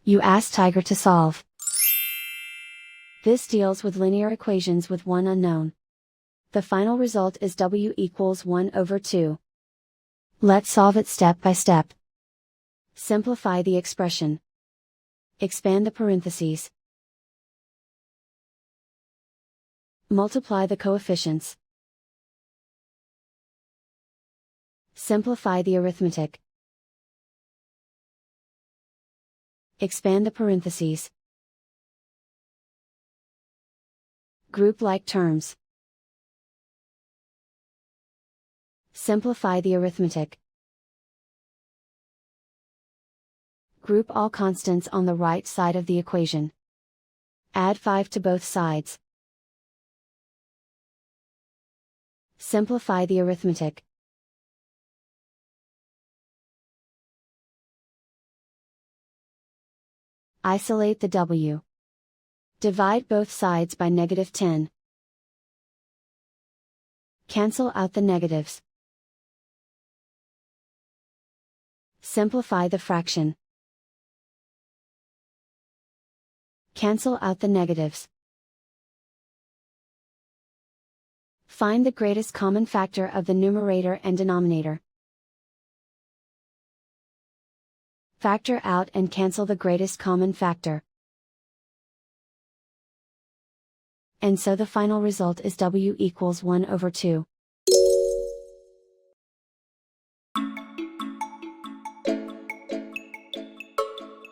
You ask Tiger to solve. This deals with linear equations with one unknown. The final result is w equals 1 over 2. Let's solve it step by step. Simplify the expression. Expand the parentheses. Multiply the coefficients. Simplify the arithmetic. Expand the parentheses. Group like terms. Simplify the arithmetic. Group all constants on the right side of the equation. Add 5 to both sides. Simplify the arithmetic. Isolate the w. Divide both sides by -10. Cancel out the negatives. Simplify the fraction. Cancel out the negatives. Find the greatest common factor of the numerator and denominator. Factor out and cancel the greatest common factor. And so the final result is w equals 1 over 2.